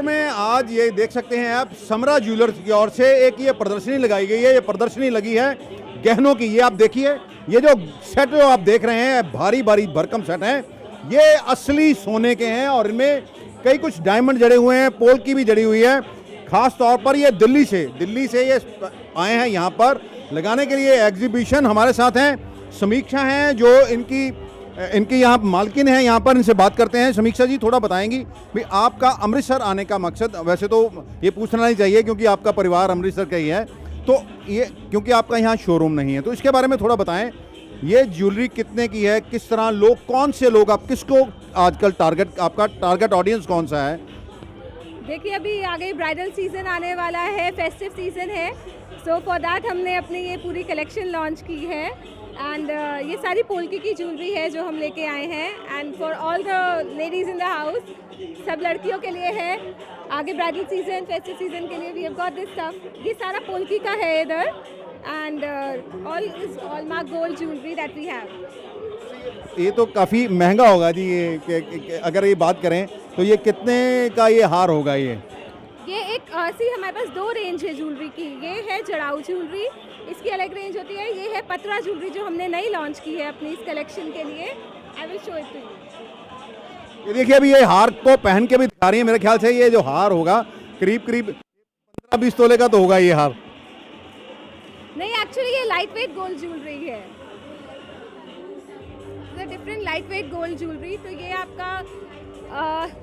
में आज ये देख सकते हैं आप, समरा ज्वेलर्स की ओर से एक ये प्रदर्शनी लगाई गई है। ये प्रदर्शनी लगी है गहनों की। ये आप देखिए, ये जो सेट जो आप देख रहे हैं, भारी भारी भरकम सेट हैं, ये असली सोने के हैं और इनमें कई कुछ डायमंड जड़े हुए हैं, पोल की भी जड़ी हुई है। खास तौर पर ये दिल्ली से ये आए हैं यहाँ पर लगाने के लिए एग्जीबिशन। हमारे साथ हैं समीक्षा हैं जो इनकी यहाँ मालकिन है, यहाँ पर इनसे बात करते हैं। समीक्षा जी, थोड़ा बताएंगी भाई आपका अमृतसर आने का मकसद? वैसे तो ये पूछना नहीं चाहिए क्योंकि आपका परिवार अमृतसर का ही है, तो ये क्योंकि आपका यहाँ शोरूम नहीं है, तो इसके बारे में थोड़ा बताएं। ये ज्वेलरी कितने की है, किस तरह लोग, कौन से लोग, आप किसको आजकल आपका टारगेट ऑडियंस कौन सा है? देखिए, अभी आगे ब्राइडल सीज़न आने वाला है, फेस्टिव सीज़न है, सो फॉर दैट हमने अपनी ये पूरी कलेक्शन लॉन्च की है। एंड ये सारी पोल्की की ज्वेलरी है जो हम लेके आए हैं, and for all the ladies in the house, सब लड़कियों के लिए है। आगे ब्राइडल सीज़न, फेस्टिव सीज़न के लिए we have got this stuff. ये सारा पोल्की का है इधर, and all is hallmark gold jewellery that we have. ये तो काफ़ी महंगा होगा जी, ये अगर ये बात करें तो ये कितने का ये हार होगा? ये एक सी हमारे पास दो रेंज है ज्वेलरी की। ये है जड़ाऊ ज्वेलरी, इसकी अलग रेंज होती है। ये है पतरा ज्वेलरी जो हमने नई लॉन्च की है अपनी इस कलेक्शन के लिए। I will show it to you. ये देखिए, अभी ये हार को पहन के भी दिखा रही है। मेरे ख्याल से ये जो हार होगा करीब 15-20 तोले का तो होगा ये हार। नहीं, एक्चुअली ये लाइट वेट गोल्ड ज्वेलरी है, different light weight gold jewellery. तो ये आपका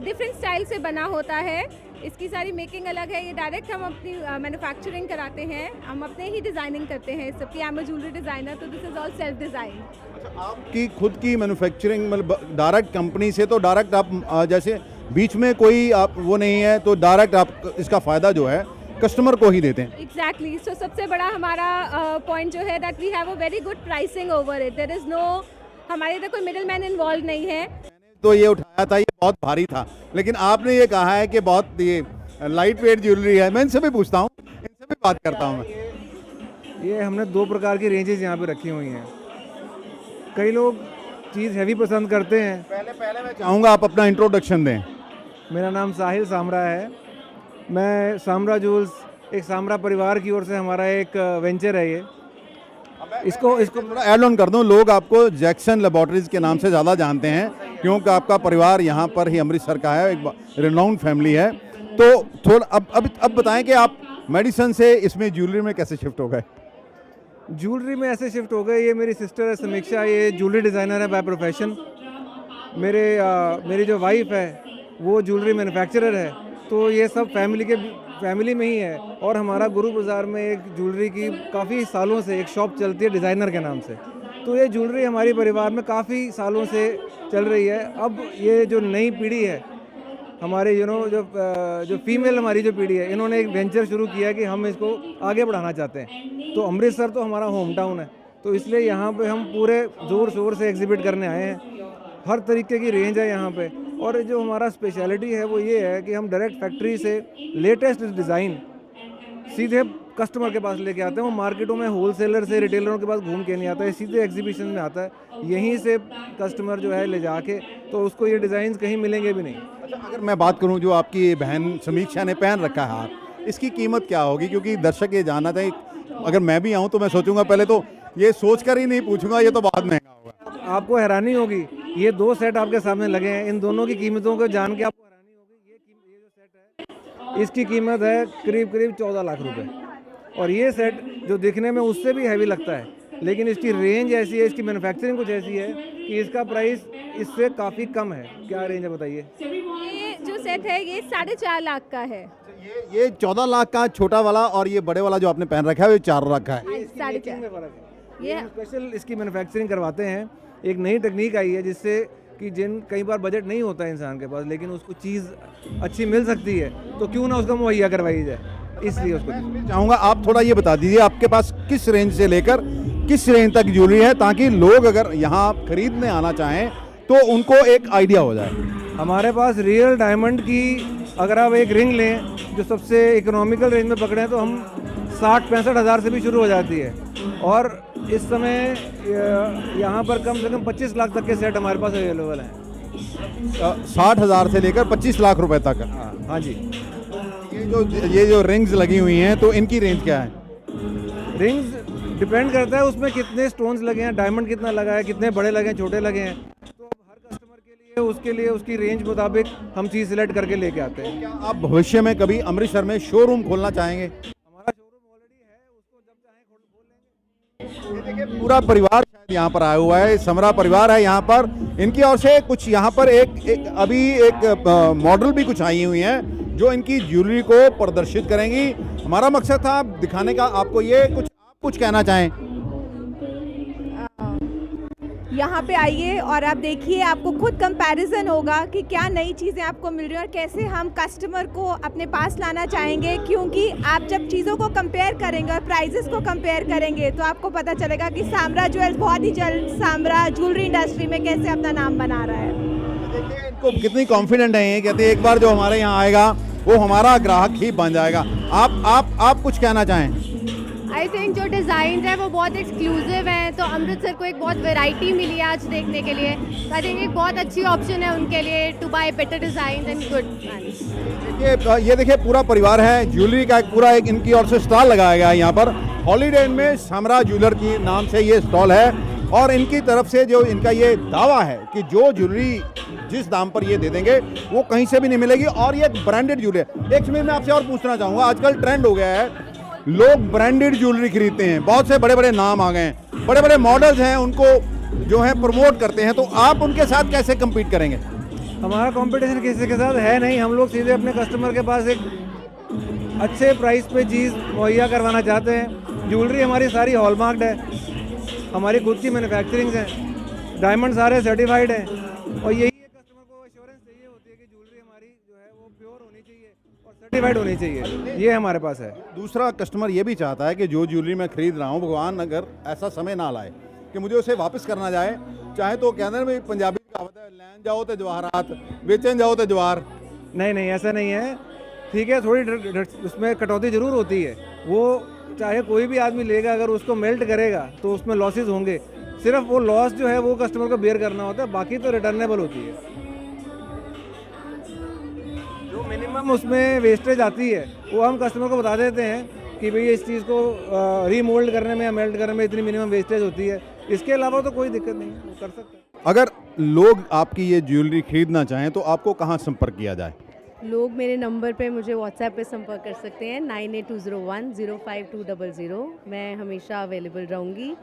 डिफरेंट स्टाइल से बना होता है, इसकी सारी मेकिंग अलग है। ये डायरेक्ट हम अपनी मैन्युफैक्चरिंग कराते हैं, हम अपने ही डिज़ाइनिंग करते हैं सबकी। I am a jewellery designer, तो this is all self design. अच्छा, आपकी खुद की मैन्युफैक्चरिंग, मतलब डायरेक्ट कंपनी से, तो डायरेक्ट आप जैसे बीच में कोई आप वो नहीं है, तो डायरेक्ट आप इसका फ़ायदा जो है कस्टमर को ही देते हैं? एग्जैक्टली। सो सबसे बड़ा हमारा पॉइंट जो है that we have a very good pricing over it. There is no, हमारे इधर कोई मिडिल मैन इन्वॉल्व नहीं है। तो ये उठाया था, ये बहुत भारी था, लेकिन आपने ये कहा है कि बहुत ये लाइट वेट ज्वेलरी है। मैं इनसे भी पूछता हूँ, इनसे भी बात करता हूँ मैं। ये हमने दो प्रकार की रेंजेस यहाँ पे रखी हुई हैं। कई लोग चीज़ हैवी पसंद करते हैं। पहले मैं चाहूँगा आप अपना इंट्रोडक्शन दें। मेरा नाम साहिल सामरा है, मैं सामरा ज्वेल्स, एक सामरा परिवार की ओर से हमारा एक वेंचर है ये। इसको थोड़ा ऐड ऑन कर दूं, लोग आपको जैक्सन लेबोरेटरीज के नाम से ज़्यादा जानते हैं क्योंकि आपका परिवार यहाँ पर ही अमृतसर का है, एक रिनाउंड फैमिली है। तो थोड़ा अब बताएं कि आप मेडिसन से इसमें ज्वेलरी में कैसे शिफ्ट हो गए? ज्वेलरी में ऐसे शिफ्ट हो गए, ये मेरी सिस्टर है समीक्षा, ये ज्वेलरी डिज़ाइनर है बाय प्रोफेशन। मेरी जो वाइफ है वो ज्वेलरी मैन्युफैक्चरर है, तो ये सब फैमिली में ही है। और हमारा गुरु बाज़ार में एक ज्वेलरी की काफ़ी सालों से एक शॉप चलती है डिज़ाइनर के नाम से, तो ये ज्वेलरी हमारी परिवार में काफ़ी सालों से चल रही है। अब ये जो नई पीढ़ी है हमारे जो फीमेल हमारी जो पीढ़ी है, इन्होंने एक वेंचर शुरू किया कि हम इसको आगे बढ़ाना चाहते हैं। तो अमृतसर तो हमारा होम टाउन है, तो इसलिए यहाँ पे हम पूरे ज़ोर शोर से एग्जिबिट करने आए हैं। हर तरीके की रेंज है यहाँ पे, और जो हमारा स्पेशलिटी है वो ये है कि हम डायरेक्ट फैक्ट्री से लेटेस्ट डिज़ाइन सीधे कस्टमर के पास लेके आते हैं। वो मार्केटों में होलसेलर से रिटेलरों के पास घूम के नहीं आता है, सीधे एग्जीबिशन में आता है। यहीं से कस्टमर जो है ले जाके, तो उसको ये डिज़ाइन कहीं मिलेंगे भी नहीं। अच्छा, अगर मैं बात करूं, जो आपकी बहन समीक्षा ने पहन रखा है हार, इसकी कीमत क्या होगी? क्योंकि दर्शक ये जानना था। अगर मैं भी आऊँ तो मैं सोचूंगा, पहले तो ये सोच कर ही नहीं पूछूंगा, ये तो बहुत महंगा होगा। आपको हैरानी होगी, ये दो सेट आपके सामने लगे हैं, इन दोनों की कीमतों को जान के आपको हैरानी होगी। ये जो सेट है इसकी कीमत है करीब 14 लाख रुपए, और ये सेट जो दिखने में उससे भी हैवी लगता है, लेकिन इसकी रेंज ऐसी है, इसकी मैन्युफैक्चरिंग कुछ ऐसी है कि इसका प्राइस इससे काफ़ी कम है। क्या रेंज है बताइए? ये जो सेट है ये 4.5 लाख का है। ये 14 लाख का छोटा वाला, और ये बड़े वाला जो आपने पहन रखा है वो 4 लाख का है। ये स्पेशल इसकी मैन्युफैक्चरिंग करवाते हैं। एक नई टेक्निक आई है जिससे कि कई बार बजट नहीं होता है इंसान के पास, लेकिन उसको चीज़ अच्छी मिल सकती है, तो क्यों ना उसको मुहैया करवाई जाए, इसलिए उसको चाहूँगा आप थोड़ा ये बता दीजिए आपके पास किस रेंज से लेकर किस रेंज तक ज्वेलरी है, ताकि लोग अगर यहाँ खरीदने आना चाहें तो उनको एक आइडिया हो जाए। हमारे पास रियल डायमंड की अगर आप एक रिंग लें जो सबसे इकोनॉमिकल रेंज में पकड़ें तो हम 60-65 हज़ार से भी शुरू हो जाती है, और इस समय यहाँ पर कम से कम 25 लाख तक के सेट हमारे पास अवेलेबल हैं। 60,000 से लेकर 25 लाख रुपए तक। हाँ जी। ये जो रिंग्स लगी हुई हैं तो इनकी रेंज क्या है? रिंग्स डिपेंड करता है उसमें कितने स्टोन्स लगे हैं, डायमंड कितना लगा है, कितने बड़े लगे हैं, छोटे लगे हैं। तो अब हर कस्टमर के लिए उसकी रेंज मुताबिक हम चीज़ सिलेक्ट करके लेके आते हैं। क्या आप भविष्य में कभी अमृतसर में शोरूम खोलना चाहेंगे? हमारा शोरूम ऑलरेडी है, उसको जब चाहें खोल लेंगे। ये देखिए पूरा परिवार शायद यहाँ पर आया हुआ है, समरा परिवार है यहाँ पर। इनकी ओर से कुछ यहाँ पर एक मॉडल भी कुछ आई हुई हैं जो इनकी ज्वेलरी को प्रदर्शित करेंगी। हमारा मकसद था दिखाने का आपको। ये कुछ कहना चाहें? यहाँ पे आइए और आप देखिए, आपको खुद कंपैरिजन होगा कि क्या नई चीज़ें आपको मिल रही हैं और कैसे हम कस्टमर को अपने पास लाना चाहेंगे। क्योंकि आप जब चीज़ों को कंपेयर करेंगे और प्राइजेस को कंपेयर करेंगे तो आपको पता चलेगा कि सामरा ज्वेल्स बहुत ही जल्द सामरा ज्वेलरी इंडस्ट्री में कैसे अपना नाम बना रहा है। देखिए इनको कितनी कॉन्फिडेंट है ये, कहते हैं एक बार जो हमारे यहाँ आएगा वो हमारा ग्राहक ही बन जाएगा। आप कुछ कहना चाहें? आई थिंक जो डिज़ाइन है वो बहुत एक्सक्लूसिव हैं, तो अमृतसर को एक बहुत वैरायटी मिली है आज देखने के लिए। तो आई थिंक एक बहुत अच्छी ऑप्शन है उनके लिए to buy better design and good. ये देखिए पूरा परिवार है, ज्वेलरी का पूरा एक इनकी ओर से स्टॉल लगाया गया है यहाँ पर। हॉलीडे इन में सामरा ज्वेलर के नाम से ये स्टॉल है और इनकी तरफ से जो इनका ये दावा है कि जो ज्वेलरी जिस दाम पर ये दे देंगे वो कहीं से भी नहीं मिलेगी और ये ब्रांडेड ज्वेलरी है। एक मिनट में आपसे और पूछना चाहूँगा, आजकल ट्रेंड हो गया है, लोग ब्रांडेड ज्वेलरी खरीदते हैं, बहुत से बड़े बड़े नाम आ गए हैं, बड़े बड़े मॉडल्स हैं, उनको जो है प्रमोट करते हैं, तो आप उनके साथ कैसे कम्पीट करेंगे? हमारा कंपटीशन किसी के साथ है नहीं। हम लोग सीधे अपने कस्टमर के पास एक अच्छे प्राइस पे चीज़ मुहैया करवाना चाहते हैं। ज्वेलरी हमारी सारी हॉलमार्क्ड है, हमारी खुद की मैन्युफैक्चरिंग है, डायमंड सारे सर्टिफाइड हैं और यही कस्टमर को एश्योरेंस चाहिए होती है कि ज्वेलरी हमारी जो है वो प्योर होनी चाहिए और सर्टिफाइड होनी चाहिए। ये हमारे पास है। दूसरा कस्टमर ये भी चाहता है कि जो ज्वेलरी मैं खरीद रहा हूँ, भगवान अगर ऐसा समय ना लाए कि मुझे उसे वापस करना जाए, चाहे तो कहते हैं भाई पंजाबी कहावत है, लैन जाओ तो जवाहरात, बेचन जाओ तो जवाहर। नहीं, ऐसा नहीं है। ठीक है, थोड़ी उसमें कटौती ज़रूर होती है। वो चाहे कोई भी आदमी लेगा, अगर उसको मेल्ट करेगा तो उसमें लॉसेस होंगे। सिर्फ वो लॉस जो है वो कस्टमर को बेयर करना होता है, बाकी तो रिटर्नेबल होती है। जो मिनिमम उसमें वेस्टेज आती है वो हम कस्टमर को बता देते हैं कि भाई इस चीज़ को रीमोल्ड करने में या मेल्ट करने में इतनी मिनिमम वेस्टेज होती है। इसके अलावा तो कोई दिक्कत नहीं है, वो कर सकते हैं। अगर लोग आपकी ये ज्वेलरी खरीदना चाहें तो आपको कहाँ संपर्क किया जाए? लोग मेरे नंबर पे मुझे व्हाट्सएप पे संपर्क कर सकते हैं 9820105200। मैं हमेशा अवेलेबल रहूँगी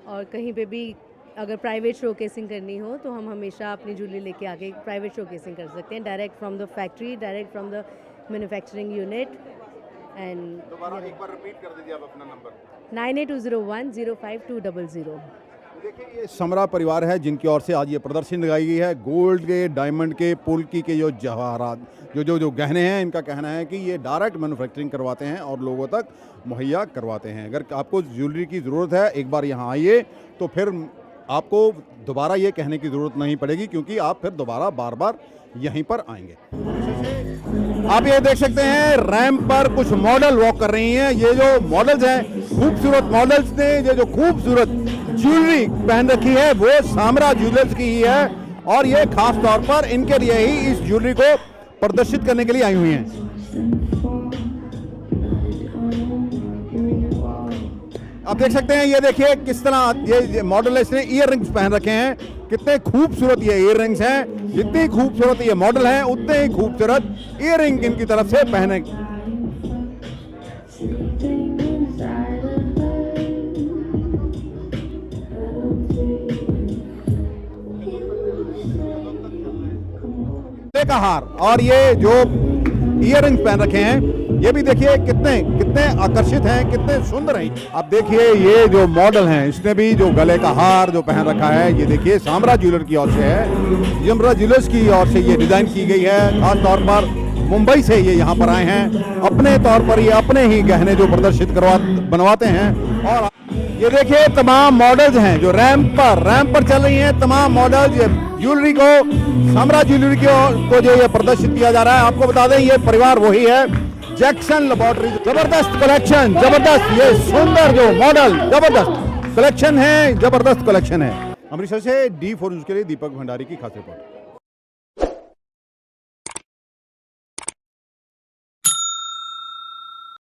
और कहीं पे भी अगर प्राइवेट शोकेसिंग करनी हो तो हम हमेशा अपनी ज्वेलरी लेके आके प्राइवेट शोकेसिंग कर सकते हैं, direct from the factory, direct from the manufacturing unit. And दोबारा एक बार रिपीट कर दीजिए आप अपना नंबर। 9820105200। देखिए ये समरा परिवार है जिनकी ओर से आज ये प्रदर्शनी लगाई गई है। गोल्ड के, डायमंड के, पोल्की के जो जवाहरात जो गहने हैं, इनका कहना है कि ये डायरेक्ट मैन्युफैक्चरिंग करवाते हैं और लोगों तक मुहैया करवाते हैं। अगर आपको ज्वेलरी की ज़रूरत है, एक बार यहाँ आइए तो फिर आपको दोबारा ये कहने की ज़रूरत नहीं पड़ेगी, क्योंकि आप फिर दोबारा बार बार यहीं पर आएंगे। आप ये देख सकते हैं रैंप पर कुछ मॉडल वॉक कर रही हैं। ये जो मॉडल्स हैं, खूबसूरत मॉडल्स ने ये जो खूबसूरत ज्वेलरी पहन रखी है वो सामरा ज्वेलर्स की ही है और ये खास तौर पर इनके लिए ही इस ज्वेलरी को प्रदर्शित करने के लिए आई हुई हैं। आप देख सकते हैं, ये देखिए किस तरह ये मॉडल है, इसने ईयर रिंग्स पहन रखे हैं। कितने खूबसूरत ये ईयर रिंग्स हैं, जितनी खूबसूरत ये मॉडल है उतने ही खूबसूरत ईयर रिंग इनकी तरफ से पहने। का हार और ये जो ईयर रिंग्स पहन रखे हैं, ये भी देखिए कितने आकर्षित हैं, कितने सुंदर हैं। आप देखिए ये जो मॉडल हैं, इसने भी जो गले का हार जो पहन रखा है, ये देखिए सामरा ज्वेलर की ओर से है, सामरा ज्वेलर्स की ओर से ये डिजाइन की गई है। खास तौर पर मुंबई से ये यहाँ पर आए हैं, अपने तौर पर ये अपने ही गहने जो प्रदर्शित बनवाते हैं। और ये देखिए तमाम मॉडल्स हैं जो रैंप पर चल रही हैं, तमाम मॉडल्स ज्वेलरी को, सामरा ज्वेलरी को जो ये प्रदर्शित किया जा रहा है। आपको बता दें ये परिवार वही है, जैक्सन लैबोरेटरी। जबरदस्त कलेक्शन, जबरदस्त ये सुंदर जो मॉडल, जबरदस्त कलेक्शन है, जबरदस्त कलेक्शन है। अमृतसर से D4 न्यूज़ के लिए दीपक भंडारी की खास रिपोर्ट।